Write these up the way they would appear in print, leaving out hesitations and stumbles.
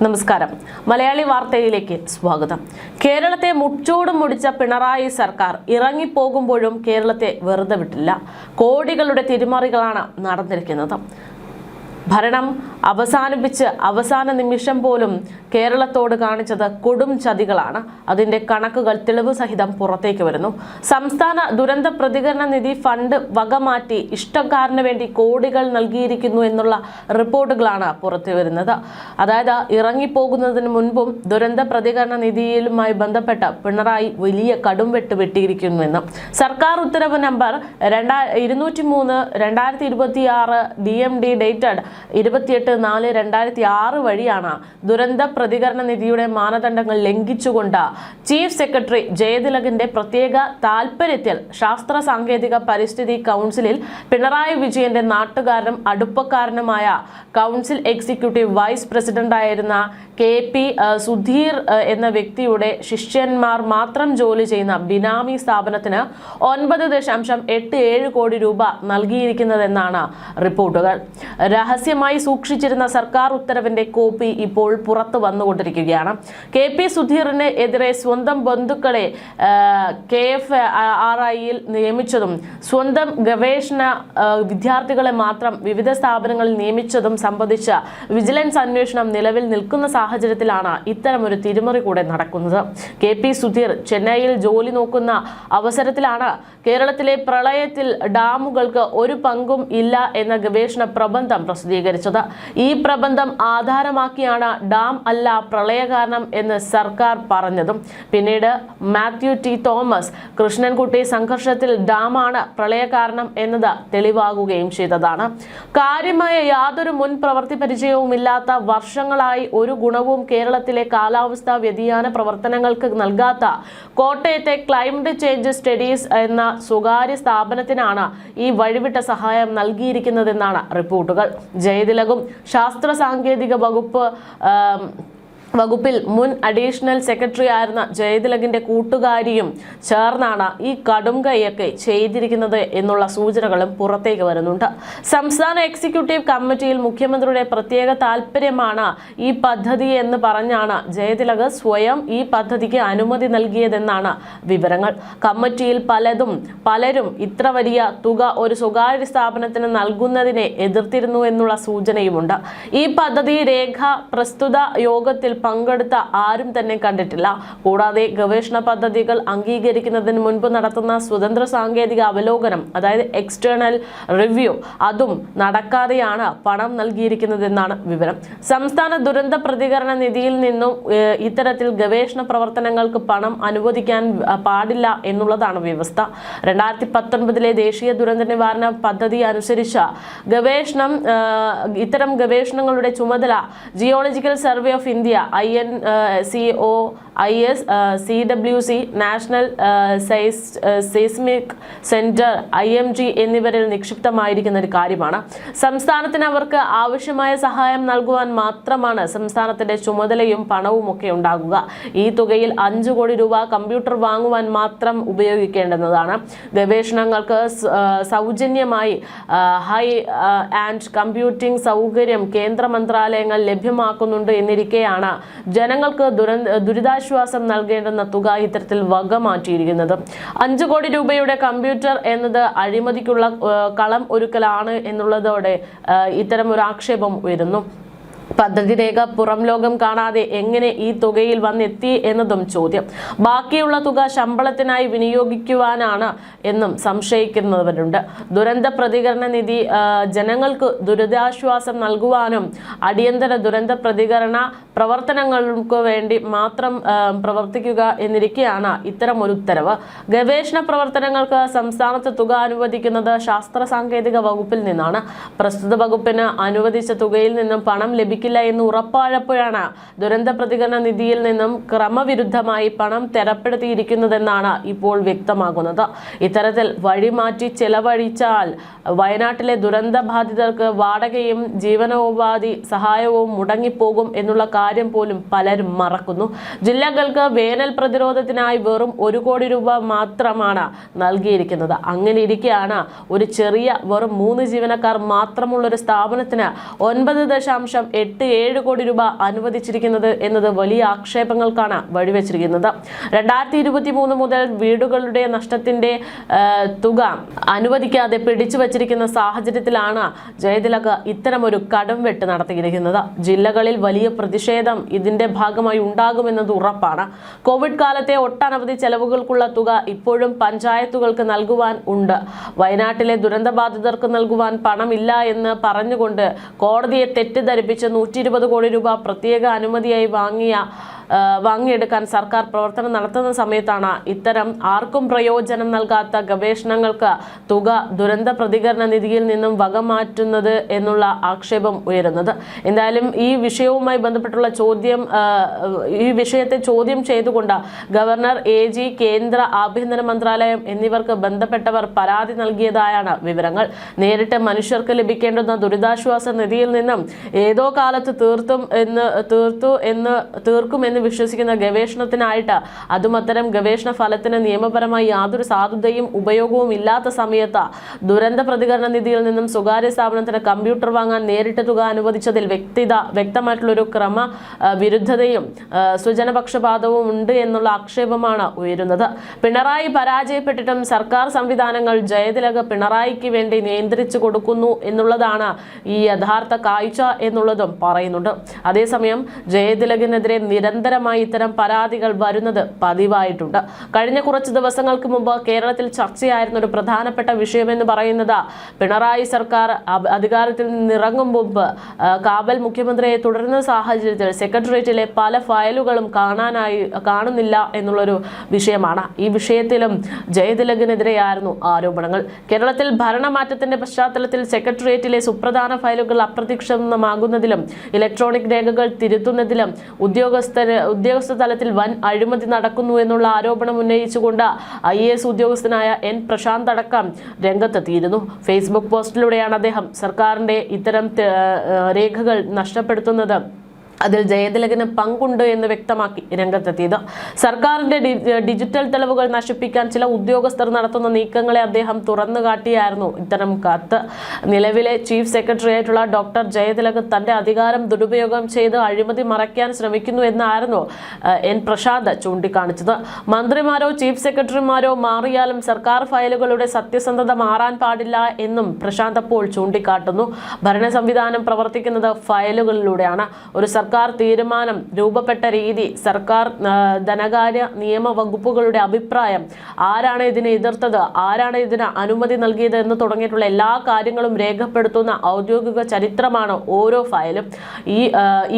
നമസ്കാരം. മലയാളി വാർത്തയിലേക്ക് സ്വാഗതം. കേരളത്തെ മുച്ചോടും മുടിച്ച പിണറായി സർക്കാർ ഇറങ്ങിപ്പോകുമ്പോഴും കേരളത്തെ വെറുതെ വിട്ടില്ല. കോടികളുടെ തിരിമറികളാണ് നടന്നിരിക്കുന്നത്. ഭരണം അവസാനിപ്പിച്ച് അവസാന നിമിഷം പോലും കേരളത്തോട് കാണിച്ചത് കൊടും ചതികളാണ്. അതിന്റെ കണക്കുകൾ തെളിവ് സഹിതം പുറത്തേക്ക് വരുന്നു. സംസ്ഥാന ദുരന്ത പ്രതികരണ നിധി ഫണ്ട് വകമാറ്റി ഇഷ്ടക്കാരന് വേണ്ടി കോടികൾ നൽകിയിരിക്കുന്നു എന്നുള്ള റിപ്പോർട്ടുകളാണ് പുറത്തു വരുന്നത്. അതായത് ഇറങ്ങിപ്പോകുന്നതിന് മുൻപും ദുരന്ത പ്രതികരണ നിധിയുമായി ബന്ധപ്പെട്ട് പിണറായി വലിയ കടുംവെട്ട് വെട്ടിയിരിക്കുന്നുവെന്ന് സർക്കാർ ഉത്തരവ് നമ്പർ 203/2026 DMD ഡേറ്റഡ് 28/4/2006 വഴിയാണ് ദുരന്ത പ്രതികരണ നിധിയുടെ മാനദണ്ഡങ്ങൾ ലംഘിച്ചുകൊണ്ട് ചീഫ് സെക്രട്ടറി ജയതിലകിന്റെ പ്രത്യേക താൽപര്യത്തിൽ ശാസ്ത്ര സാങ്കേതിക പരിസ്ഥിതി കൗൺസിലിൽ പിണറായി വിജയന്റെ നാട്ടുകാരനും അടുപ്പക്കാരനുമായ കൗൺസിൽ എക്സിക്യൂട്ടീവ് വൈസ് പ്രസിഡന്റായിരുന്ന KP സുധീർ എന്ന വ്യക്തിയുടെ ശിഷ്യന്മാർ മാത്രം ജോലി ചെയ്യുന്ന ബിനാമി സ്ഥാപനത്തിന് 9.87 കോടി രൂപ നൽകിയിരിക്കുന്നതെന്നാണ് റിപ്പോർട്ടുകൾ. രഹസ്യമായി സൂക്ഷിച്ചിരുന്ന സർക്കാർ ഉത്തരവിന്റെ കോപ്പി ഇപ്പോൾ പുറത്തു വന്നുകൊണ്ടിരിക്കുകയാണ്. KP സുധീറിന് എതിരെ സ്വന്തം ബന്ധുക്കളെ KFRIയിൽ നിയമിച്ചതും സ്വന്തം ഗവേഷണ വിദ്യാർത്ഥികളെ മാത്രം വിവിധ സ്ഥാപനങ്ങളിൽ നിയമിച്ചതും സംബന്ധിച്ച വിജിലൻസ് അന്വേഷണം നിലവിൽ നിൽക്കുന്ന സാഹചര്യത്തിലാണ് ഇത്തരമൊരു തിരിമറി കൂടെ നടക്കുന്നത്. KP സുധീർ ചെന്നൈയിൽ ജോലി നോക്കുന്ന അവസരത്തിലാണ് കേരളത്തിലെ പ്രളയത്തിൽ ഡാമുകൾക്ക് ഒരു പങ്കും ഇല്ല എന്ന ഗവേഷണ പ്രബന്ധം പ്രസിദ്ധീകരിച്ചത്. ഈ പ്രബന്ധം ആധാരമാക്കിയാണ് ഡാം അല്ല പ്രളയകാരണം എന്ന് സർക്കാർ പറഞ്ഞതും പിന്നീട് മാത്യു T. തോമസ് കൃഷ്ണൻകുട്ടി സംഘർഷത്തിൽ ഡാമാണ് പ്രളയകാരണം എന്നത് തെളിവാകുകയും ചെയ്തതാണ്. കാര്യമായ യാതൊരു മുൻ പ്രവൃത്തി പരിചയവുമില്ലാത്ത വർഷങ്ങളായി ഒരു ഗുണവും കേരളത്തിലെ കാലാവസ്ഥാ വ്യതിയാന പ്രവർത്തനങ്ങൾക്ക് നൽകാത്ത കോട്ടയത്തെ ക്ലൈമറ്റ് ചേഞ്ച് സ്റ്റഡീസ് എന്ന സ്വകാര്യ സ്ഥാപനത്തിനാണ് ഈ വഴിവിട്ട സഹായം നൽകിയിരിക്കുന്നതെന്നാണ് റിപ്പോർട്ടുകൾ. ജയതിലകും ശാസ്ത്ര സാങ്കേതിക വകുപ്പിൽ മുൻ അഡീഷണൽ സെക്രട്ടറി ആയിരുന്ന ജയതിലകിന്റെ കൂട്ടുകാരിയും ചേർന്നാണ് ഈ കടുംകൈയൊക്കെ ചെയ്തിരിക്കുന്നത് എന്നുള്ള സൂചനകളും പുറത്തേക്ക് വരുന്നുണ്ട്. സംസ്ഥാന എക്സിക്യൂട്ടീവ് കമ്മിറ്റിയിൽ മുഖ്യമന്ത്രിയുടെ പ്രത്യേക താൽപര്യമാണ് ഈ പദ്ധതി എന്ന് പറഞ്ഞാണ് ജയതിലക് സ്വയം ഈ പദ്ധതിക്ക് അനുമതി നൽകിയതെന്നാണ് വിവരങ്ങൾ. കമ്മിറ്റിയിൽ പലരും ഇത്ര വലിയ തുക ഒരു സ്വകാര്യ സ്ഥാപനത്തിന് നൽകുന്നതിനെ എതിർത്തിരുന്നു എന്നുള്ള സൂചനയുമുണ്ട്. ഈ പദ്ധതി രേഖ പ്രസ്തുത യോഗത്തിൽ പങ്കെടുത്ത ആരും തന്നെ കണ്ടിട്ടില്ല. കൂടാതെ ഗവേഷണ പദ്ധതികൾ അംഗീകരിക്കുന്നതിന് മുൻപ് നടത്തുന്ന സ്വതന്ത്ര സാങ്കേതിക അവലോകനം, അതായത് എക്സ്റ്റേണൽ റിവ്യൂ, അതും നടക്കാതെയാണ് പണം നൽകിയിരിക്കുന്നതെന്നാണ് വിവരം. സംസ്ഥാന ദുരന്ത പ്രതികരണ നിധിയിൽ നിന്നും ഇത്തരത്തിൽ ഗവേഷണ പ്രവർത്തനങ്ങൾക്ക് പണം അനുവദിക്കാൻ പാടില്ല എന്നുള്ളതാണ് വ്യവസ്ഥ. 2019 ദേശീയ ദുരന്ത നിവാരണ പദ്ധതി അനുസരിച്ച് ഇത്തരം ഗവേഷണങ്ങളുടെ ചുമതല geological survey of India, INCOIS, CWC, national seismic centre, IMG എന്നിവരിൽ നിക്ഷിപ്തമായിരിക്കുന്ന ഒരു കാര്യമാണ്. സംസ്ഥാനത്തിന് അവർക്ക് ആവശ്യമായ സഹായം നൽകുവാൻ മാത്രമാണ് സംസ്ഥാനത്തിന്റെ ചുമതലയും പണവും ഒക്കെ ഉണ്ടാകുക. ഈ തുകയിൽ 5 കോടി രൂപ കമ്പ്യൂട്ടർ വാങ്ങുവാൻ മാത്രം ഉപയോഗിക്കേണ്ടതാണ്. ഗവേഷണങ്ങൾക്ക് സൗജന്യമായി ഹൈ ആൻഡ് കമ്പ്യൂട്ടിംഗ് സൗകര്യം കേന്ദ്ര മന്ത്രാലയങ്ങൾ ലഭ്യമാക്കുന്നുണ്ട് എന്നിരിക്കെയാണ് ജനങ്ങൾക്ക് ദുരിതാശ്വാസം നൽകേണ്ടുന്ന തുക ഇത്തരത്തിൽ വക മാറ്റിയിരിക്കുന്നത്. 5 കോടി രൂപയുടെ കമ്പ്യൂട്ടർ എന്നത് അഴിമതിക്കുള്ള കളം ഒരുക്കലാണ് എന്നുള്ളതോടെ ഇത്തരം ഒരു ആക്ഷേപം ഉയരുന്നു. പദ്ധതി രേഖ പുറം ലോകം കാണാതെ എങ്ങനെ ഈ തുകയിൽ വന്നെത്തി എന്നതും ചോദ്യം. ബാക്കിയുള്ള തുക ശമ്പളത്തിനായി വിനിയോഗിക്കുവാനാണ് എന്നും സംശയിക്കുന്നവരുണ്ട്. ദുരന്ത പ്രതികരണ നിധി ജനങ്ങൾക്ക് ദുരിതാശ്വാസം നൽകുവാനും അടിയന്തര ദുരന്ത പ്രതികരണ പ്രവർത്തനങ്ങൾക്ക് വേണ്ടി മാത്രം പ്രവർത്തിക്കുക എന്നിരിക്കെയാണ് ഇത്തരം ഒരു ഉത്തരവ്. ഗവേഷണ പ്രവർത്തനങ്ങൾക്ക് സംസ്ഥാനത്ത് തുക അനുവദിക്കുന്നത് ശാസ്ത്ര സാങ്കേതിക വകുപ്പിൽ നിന്നാണ്. പ്രസ്തുത വകുപ്പിന് അനുവദിച്ച തുകയിൽ നിന്നും പണം ലഭിക്കില്ല എന്ന് ഉറപ്പായപ്പോഴാണ് ദുരന്ത പ്രതികരണ നിധിയിൽ നിന്നും ക്രമവിരുദ്ധമായി പണം തരപ്പെടുത്തിയിരിക്കുന്നതെന്നാണ് ഇപ്പോൾ വ്യക്തമാകുന്നത്. ഇത്തരത്തിൽ വഴിമാറ്റി ചെലവഴിച്ചാൽ വയനാട്ടിലെ ദുരന്ത ബാധിതർക്ക് വാടകയും ജീവനോപാധി സഹായവും മുടങ്ങിപ്പോകും എന്നുള്ള കാര്യം പോലും പലരും മറക്കുന്നു. ജില്ലകൾക്ക് വേനൽ പ്രതിരോധത്തിനായി വെറും 1 കോടി രൂപ മാത്രമാണ് നൽകിയിരിക്കുന്നത്. അങ്ങനെ ഇരിക്കെയാണ് ഒരു ചെറിയ വെറും 3 ജീവനക്കാർ മാത്രമുള്ള ഒരു സ്ഥാപനത്തിന് 9.8 87 കോടി രൂപ അനുവദിച്ചിരിക്കുന്നത് എന്നത് വലിയ ആക്ഷേപങ്ങൾക്കാണ് വഴിവെച്ചിരിക്കുന്നത്. 2023 മുതൽ വീടുകളുടെ നഷ്ടത്തിന്റെ തുക അനുവദിക്കാതെ പിടിച്ചു വച്ചിരിക്കുന്ന സാഹചര്യത്തിലാണ് ജയതിലക ഇത്തരമൊരു കടംവെട്ട് നടത്തിയിരിക്കുന്നത്. ജില്ലകളിൽ വലിയ പ്രതിഷേധം ഇതിന്റെ ഭാഗമായി ഉണ്ടാകുമെന്നത് ഉറപ്പാണ്. കോവിഡ് കാലത്തെ ഒട്ടനവധി ചെലവുകൾക്കുള്ള തുക ഇപ്പോഴും പഞ്ചായത്തുകൾക്ക് നൽകുവാൻ ഉണ്ട്. വയനാട്ടിലെ ദുരന്തബാധിതർക്ക് നൽകുവാൻ പണമില്ല എന്ന് പറഞ്ഞുകൊണ്ട് കോടതിയെ തെറ്റിദ്ധരിപ്പിച്ച് 120 കോടി രൂപ പ്രത്യേക അനുമതിയായി വാങ്ങിയെടുക്കാൻ സർക്കാർ പ്രവർത്തനം നടത്തുന്ന സമയത്താണ് ഇത്തരം ആർക്കും പ്രയോജനം നൽകാത്ത ഗവേഷണങ്ങൾക്ക് തുക ദുരന്ത പ്രതികരണ നിധിയിൽ നിന്നും വകമാറ്റുന്നത് എന്നുള്ള ആക്ഷേപം ഉയരുന്നത്. എന്തായാലും ഈ വിഷയവുമായി ബന്ധപ്പെട്ടുള്ള ഈ വിഷയത്തെ ചോദ്യം ചെയ്തുകൊണ്ട് ഗവർണർ, AG, കേന്ദ്ര ആഭ്യന്തര മന്ത്രാലയം എന്നിവർക്ക് ബന്ധപ്പെട്ടവർ പരാതി നൽകിയതായാണ് വിവരങ്ങൾ. നേരിട്ട് മനുഷ്യർക്ക് ലഭിക്കേണ്ടുന്ന ദുരിതാശ്വാസ നിധിയിൽ നിന്നും ഏതോ കാലത്ത് തീർക്കുമെന്ന് വിശ്വസിക്കുന്ന ഗവേഷണത്തിനായിട്ട്, അതും അത്തരം ഗവേഷണ ഫലത്തിന് നിയമപരമായി യാതൊരു സാധുതയും ഉപയോഗവും ഇല്ലാത്ത സമയത്ത് ദുരന്ത പ്രതികരണ നിധിയിൽ നിന്നും സ്വകാര്യ സ്ഥാപനത്തിന് കമ്പ്യൂട്ടർ വാങ്ങാൻ നേരിട്ട് തുക അനുവദിച്ചതിൽ വ്യക്തമായിട്ടുള്ളൊരു ക്രമ വിരുദ്ധതയും സ്വജനപക്ഷപാതവും ഉണ്ട് എന്നുള്ള ആക്ഷേപമാണ് ഉയരുന്നത്. പിണറായി പരാജയപ്പെട്ടിട്ടും സർക്കാർ സംവിധാനങ്ങൾ ജയതിലക പിണറായിക്ക് വേണ്ടി നിയന്ത്രിച്ചു കൊടുക്കുന്നു എന്നുള്ളതാണ് ഈ യഥാർത്ഥ കാഴ്ച എന്നുള്ളതും പറയുന്നുണ്ട്. അതേസമയം ജയതിലകിനെതിരെ നിരന്തരമായി ഇത്തരം പരാതികൾ വരുന്നത് പതിവായിട്ടുണ്ട്. കഴിഞ്ഞ കുറച്ച് ദിവസങ്ങൾക്ക് മുമ്പ് കേരളത്തിൽ ചർച്ചയായിരുന്ന ഒരു പ്രധാനപ്പെട്ട വിഷയമെന്ന് പറയുന്നത് പിണറായി സർക്കാർ അധികാരത്തിൽ നിന്നിറങ്ങും മുമ്പ് കാവൽ മുഖ്യമന്ത്രിയെ തുടരുന്ന സാഹചര്യത്തിൽ സെക്രട്ടേറിയറ്റിലെ പല ഫയലുകളും കാണുന്നില്ല എന്നുള്ളൊരു വിഷയമാണ്. ഈ വിഷയത്തിലും ജയതിലകിനെതിരെയായിരുന്നു ആരോപണങ്ങൾ. കേരളത്തിൽ ഭരണമാറ്റത്തിന്റെ പശ്ചാത്തലത്തിൽ സെക്രട്ടേറിയറ്റിലെ സുപ്രധാന ഫയലുകൾ അപ്രത്യക്ഷമാകുന്നതിലും ഇലക്ട്രോണിക് രേഖകൾ തിരുത്തുന്നതിലും ഉദ്യോഗസ്ഥ തലത്തിൽ വൻ അഴിമതി നടക്കുന്നു എന്നുള്ള ആരോപണം ഉന്നയിച്ചുകൊണ്ട് IAS ഉദ്യോഗസ്ഥനായ N പ്രശാന്ത് അടക്കം രംഗത്തെത്തിയിരുന്നു. ഫേസ്ബുക്ക് പോസ്റ്റിലൂടെയാണ് അദ്ദേഹം സർക്കാരിന്റെ ഇത്തരം രേഖകൾ നഷ്ടപ്പെടുത്തുന്നത്, അതിൽ ജയതിലകിന് പങ്കുണ്ട് എന്ന് വ്യക്തമാക്കി രംഗത്തെത്തിയത്. സർക്കാരിന്റെ ഡിജിറ്റൽ തെളിവുകൾ നശിപ്പിക്കാൻ ചില ഉദ്യോഗസ്ഥർ നടത്തുന്ന നീക്കങ്ങളെ അദ്ദേഹം തുറന്നു കാട്ടിയായിരുന്നു ഇത്തരം കത്ത്. നിലവിലെ ചീഫ് സെക്രട്ടറി ആയിട്ടുള്ള ഡോക്ടർ ജയതിലക് തന്റെ അധികാരം ദുരുപയോഗം ചെയ്ത് അഴിമതി മറയ്ക്കാൻ ശ്രമിക്കുന്നു എന്നായിരുന്നു N പ്രശാന്ത് ചൂണ്ടിക്കാണിച്ചത്. മന്ത്രിമാരോ ചീഫ് സെക്രട്ടറിമാരോ മാറിയാലും സർക്കാർ ഫയലുകളുടെ സത്യസന്ധത മാറാൻ പാടില്ല എന്നും പ്രശാന്ത് അപ്പോൾ ചൂണ്ടിക്കാട്ടുന്നു. ഭരണ സംവിധാനം പ്രവർത്തിക്കുന്നത് ഫയലുകളിലൂടെയാണ്. ഒരു സർക്കാർ തീരുമാനം രൂപപ്പെട്ട രീതി, സർക്കാർ ധനകാര്യ നിയമ വകുപ്പുകളുടെ അഭിപ്രായം, ആരാണ് ഇതിനെ എതിർത്തത്, ആരാണ് ഇതിന് അനുമതി നൽകിയത് എന്ന് തുടങ്ങിയിട്ടുള്ള എല്ലാ കാര്യങ്ങളും രേഖപ്പെടുത്തുന്ന ഔദ്യോഗിക ചരിത്രമാണ് ഓരോ ഫയലും.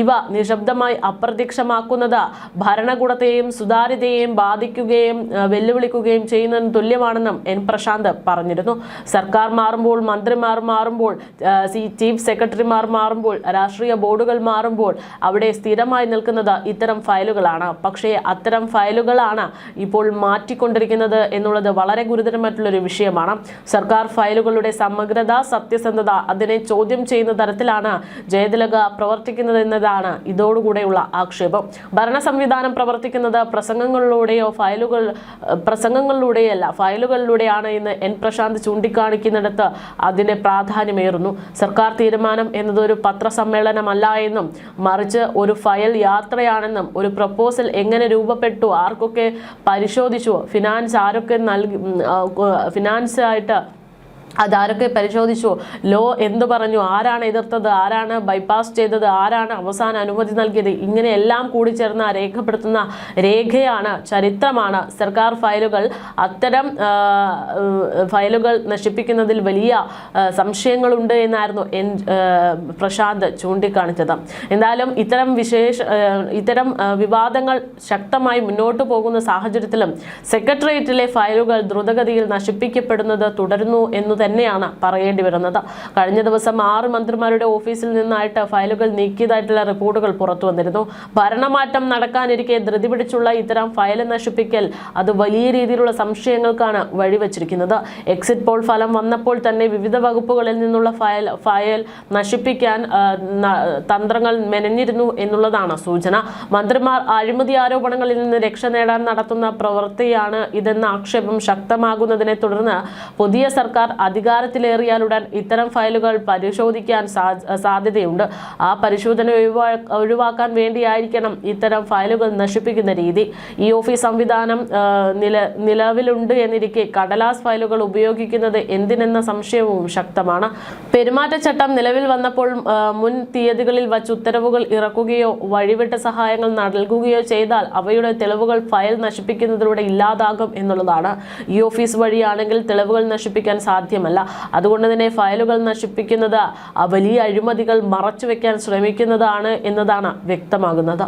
ഇവ നിശബ്ദമായി അപ്രത്യക്ഷമാക്കുന്നത് ഭരണകൂടത്തെയും സുതാര്യതയെയും ബാധിക്കുകയും വെല്ലുവിളിക്കുകയും ചെയ്യുന്നതിന് തുല്യമാണെന്നും N പ്രശാന്ത് പറഞ്ഞിരുന്നു. സർക്കാർ മാറുമ്പോൾ, മന്ത്രിമാർ മാറുമ്പോൾ, ചീഫ് സെക്രട്ടറിമാർ മാറുമ്പോൾ, രാഷ്ട്രീയ ബോർഡുകൾ മാറുമ്പോൾ അവിടെ സ്ഥിരമായി നിൽക്കുന്നത് ഇത്തരം ഫയലുകളാണ്. പക്ഷേ അത്തരം ഫയലുകളാണ് ഇപ്പോൾ മാറ്റിക്കൊണ്ടിരിക്കുന്നത് എന്നുള്ളത് വളരെ ഗുരുതരമായിട്ടുള്ളൊരു വിഷയമാണ്. സർക്കാർ ഫയലുകളുടെ സമഗ്രത, സത്യസന്ധത അതിനെ ചോദ്യം ചെയ്യുന്ന തരത്തിലാണ് ജയതിലക പ്രവർത്തിക്കുന്നത് എന്നതാണ് ഇതോടുകൂടെയുള്ള ആക്ഷേപം. ഭരണ സംവിധാനം പ്രവർത്തിക്കുന്നത് പ്രസംഗങ്ങളിലൂടെയല്ല ഫയലുകളിലൂടെയാണ് എന്ന് N പ്രശാന്ത് ചൂണ്ടിക്കാണിക്കുന്നിടത്ത് അതിന്റെ പ്രാധാന്യമേറുന്നു. സർക്കാർ തീരുമാനം എന്നതൊരു പത്രസമ്മേളനമല്ല എന്നും മറിച്ച് ഒരു ഫയൽ യാത്രയാണെന്നും, ഒരു പ്രപ്പോസൽ എങ്ങനെ രൂപപ്പെട്ടു, ആർക്കൊക്കെ പരിശോധിച്ചു, ഫിനാൻസ് ആരൊക്കെ ഫിനാൻസ് ആയിട്ട് അതാരൊക്കെ പരിശോധിച്ചു, ലോ എന്തു പറഞ്ഞു, ആരാണ് എതിർത്തത്, ആരാണ് ബൈപ്പാസ് ചെയ്തത്, ആരാണ് അവസാന അനുമതി നൽകിയത്, ഇങ്ങനെയെല്ലാം കൂടി ചേർന്ന് രേഖപ്പെടുത്തുന്ന രേഖയാണ്, ചരിത്രമാണ് സർക്കാർ ഫയലുകൾ. അത്തരം ഫയലുകൾ നശിപ്പിക്കുന്നതിൽ വലിയ സംശയങ്ങളുണ്ട് എന്നായിരുന്നു പ്രശാന്ത് ചൂണ്ടിക്കാണിച്ചത്. എന്തായാലും ഇത്തരം വിവാദങ്ങൾ ശക്തമായി മുന്നോട്ട് പോകുന്ന സാഹചര്യത്തിലും സെക്രട്ടേറിയറ്റിലെ ഫയലുകൾ ദ്രുതഗതിയിൽ നശിപ്പിക്കപ്പെടുന്നത് തുടരുന്നു എന്നു തന്നെയാണ് പറയേണ്ടി വരുന്നത്. കഴിഞ്ഞ ദിവസം 6 മന്ത്രിമാരുടെ ഓഫീസിൽ നിന്നായിട്ട് ഫയലുകൾ നീക്കിയതായിട്ടുള്ള റിപ്പോർട്ടുകൾ പുറത്തു വന്നിരുന്നു. ഭരണമാറ്റം നടക്കാനിരിക്കെ ധൃതി പിടിച്ചുള്ള ഇത്തരം ഫയൽ നശിപ്പിക്കൽ അത് വലിയ രീതിയിലുള്ള സംശയങ്ങൾക്കാണ് വഴിവെച്ചിരിക്കുന്നത്. എക്സിറ്റ് പോൾ ഫലം വന്നപ്പോൾ തന്നെ വിവിധ വകുപ്പുകളിൽ നിന്നുള്ള ഫയൽ നശിപ്പിക്കാൻ തന്ത്രങ്ങൾ മെനഞ്ഞിരുന്നു എന്നുള്ളതാണ് സൂചന. മന്ത്രിമാർ അഴിമതി ആരോപണങ്ങളിൽ നിന്ന് രക്ഷ നേടാൻ നടത്തുന്ന പ്രവൃത്തിയാണ് ഇതെന്ന ആക്ഷേപം ശക്തമാകുന്നതിനെ തുടർന്ന് പുതിയ സർക്കാർ അധികാരത്തിലേറിയാലുടൻ ഇത്തരം ഫയലുകൾ പരിശോധിക്കാൻ സാധ്യതയുണ്ട്. ആ പരിശോധന ഒഴിവാക്കാൻ വേണ്ടിയായിരിക്കണം ഇത്തരം ഫയലുകൾ നശിപ്പിക്കുന്ന രീതി. ഈ ഓഫീസ് സംവിധാനം നിലവിലുണ്ട് എന്നിരിക്കെ കടലാസ് ഫയലുകൾ ഉപയോഗിക്കുന്നത് എന്തിനെന്ന സംശയവും ശക്തമാണ്. പെരുമാറ്റച്ചട്ടം നിലവിൽ വന്നപ്പോൾ മുൻ തീയതികളിൽ വച്ച് ഉത്തരവുകൾ ഇറക്കുകയോ വഴിവിട്ട സഹായങ്ങൾ നൽകുകയോ ചെയ്താൽ അവയുടെ തെളിവുകൾ ഫയൽ നശിപ്പിക്കുന്നതിലൂടെ ഇല്ലാതാകും എന്നുള്ളതാണ്. ഈ ഓഫീസ് വഴിയാണെങ്കിൽ തെളിവുകൾ നശിപ്പിക്കാൻ സാധ്യമല്ല. അതുകൊണ്ട് തന്നെ ഫയലുകൾ നശിപ്പിക്കുന്നത് വലിയ അഴിമതികൾ മറച്ചുവെക്കാൻ ശ്രമിക്കുന്നതാണ് എന്നതാണ് വ്യക്തമാകുന്നത്.